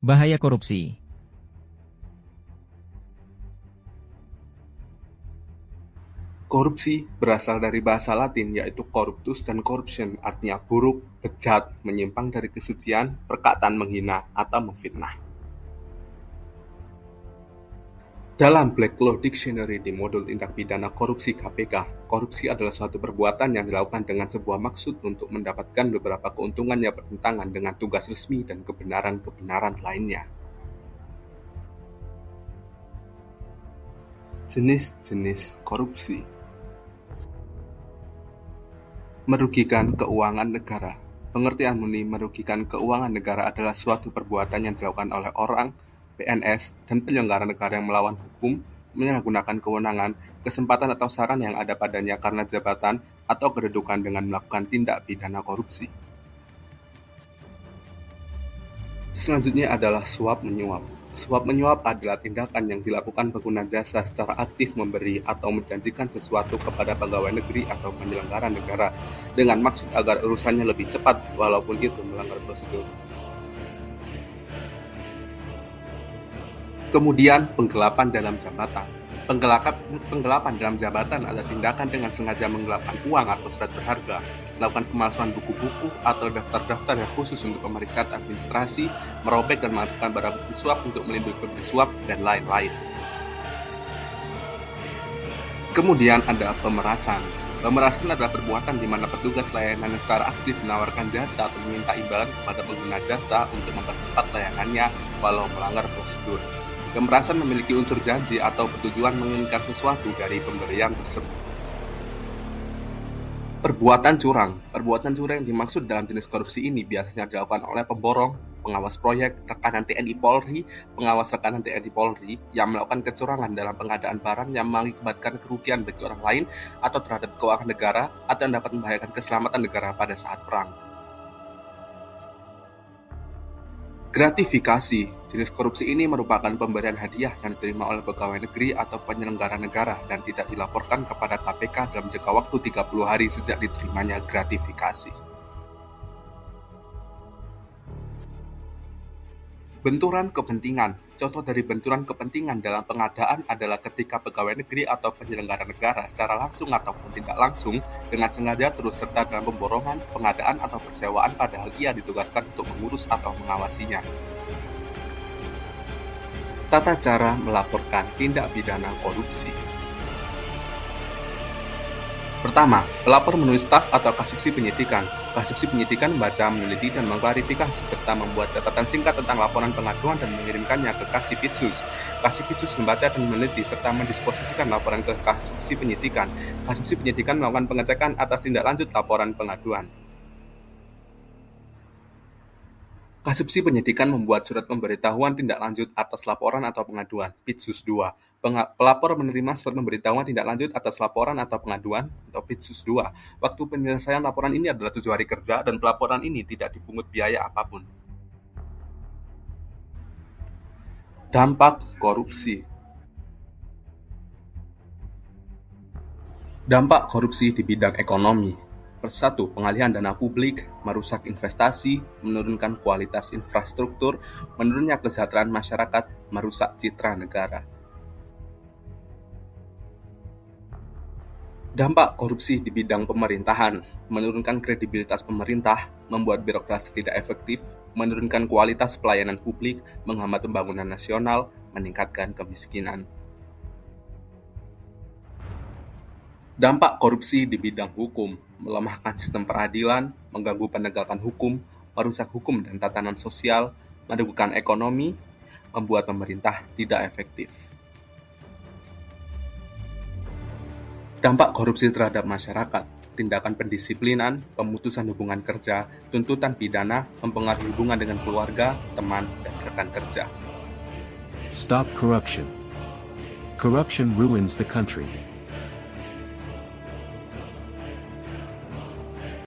Bahaya korupsi. Korupsi berasal dari bahasa Latin yaitu corruptus dan corruption, artinya buruk, bejat, menyimpang dari kesucian, perkataan menghina, atau memfitnah. Dalam Black Law Dictionary di modul tindak pidana korupsi KPK, korupsi adalah suatu perbuatan yang dilakukan dengan sebuah maksud untuk mendapatkan beberapa keuntungan yang bertentangan dengan tugas resmi dan kebenaran-kebenaran lainnya. Jenis-jenis korupsi. Merugikan keuangan negara. Pengertian murni merugikan keuangan negara adalah suatu perbuatan yang dilakukan oleh orang, PNS, dan penyelenggara negara yang melawan hukum, menyalahgunakan kewenangan, kesempatan atau saran yang ada padanya karena jabatan atau kedudukan dengan melakukan tindak pidana korupsi. Selanjutnya adalah suap-menyuap. Suap-menyuap adalah tindakan yang dilakukan pengguna jasa secara aktif memberi atau menjanjikan sesuatu kepada pegawai negeri atau penyelenggara negara dengan maksud agar urusannya lebih cepat walaupun itu melanggar prosedur. Kemudian, penggelapan dalam jabatan. Penggelapan dalam jabatan adalah tindakan dengan sengaja menggelapkan uang atau surat berharga, melakukan pemalsuan buku-buku atau daftar-daftar yang khusus untuk pemeriksaan administrasi, merobek dan mengaktifkan barang bukti suap untuk melindungi pemberi suap, dan lain-lain. Kemudian ada pemerasan. Pemerasan adalah perbuatan di mana petugas layanan yang secara aktif menawarkan jasa atau meminta imbalan kepada pengguna jasa untuk mempercepat layanannya walau melanggar prosedur. Pemerasan memiliki unsur janji atau bertujuan menginginkan sesuatu dari pemberian tersebut. Perbuatan curang. Perbuatan curang yang dimaksud dalam jenis korupsi ini biasanya dilakukan oleh pemborong, pengawas proyek, rekanan TNI Polri, pengawas rekanan TNI Polri yang melakukan kecurangan dalam pengadaan barang yang mengakibatkan kerugian bagi orang lain atau terhadap keuangan negara atau yang dapat membahayakan keselamatan negara pada saat perang. Gratifikasi. Jenis korupsi ini merupakan pemberian hadiah yang diterima oleh pegawai negeri atau penyelenggara negara dan tidak dilaporkan kepada KPK dalam jangka waktu 30 hari sejak diterimanya gratifikasi. Benturan kepentingan. Contoh dari benturan kepentingan dalam pengadaan adalah ketika pegawai negeri atau penyelenggara negara secara langsung ataupun tidak langsung dengan sengaja turut serta dalam pemborongan, pengadaan atau persewaan padahal ia ditugaskan untuk mengurus atau mengawasinya. Tata cara melaporkan tindak pidana korupsi. Pertama, pelapor menulis staf atau kasubsi penyidikan. Kasubsi penyidikan membaca, meneliti, dan mengklarifikasi serta membuat catatan singkat tentang laporan pengaduan dan mengirimkannya ke Kasipitsus. Kasipitsus membaca dan meneliti serta mendisposisikan laporan ke kasubsi penyidikan. Kasubsi penyidikan melakukan pengecekan atas tindak lanjut laporan pengaduan. Kasubsi penyidikan membuat surat pemberitahuan tindak lanjut atas laporan atau pengaduan, Pitsus 2. Pelapor menerima surat pemberitahuan tindak lanjut atas laporan atau pengaduan, atau Pitsus 2. Waktu penyelesaian laporan ini adalah 7 hari kerja dan pelaporan ini tidak dipungut biaya apapun. Dampak korupsi. Dampak korupsi di bidang ekonomi. 1. Pengalihan dana publik, merusak investasi, menurunkan kualitas infrastruktur, menurunnya kesejahteraan masyarakat, merusak citra negara. Dampak korupsi di bidang pemerintahan, menurunkan kredibilitas pemerintah, membuat birokrasi tidak efektif, menurunkan kualitas pelayanan publik, menghambat pembangunan nasional, meningkatkan kemiskinan. Dampak korupsi di bidang hukum, melemahkan sistem peradilan, mengganggu penegakan hukum, merusak hukum dan tatanan sosial, merugikan ekonomi, membuat pemerintah tidak efektif. Dampak korupsi terhadap masyarakat, tindakan pendisiplinan, pemutusan hubungan kerja, tuntutan pidana, mempengaruhi hubungan dengan keluarga, teman, dan rekan kerja. Stop corruption. Corruption ruins the country.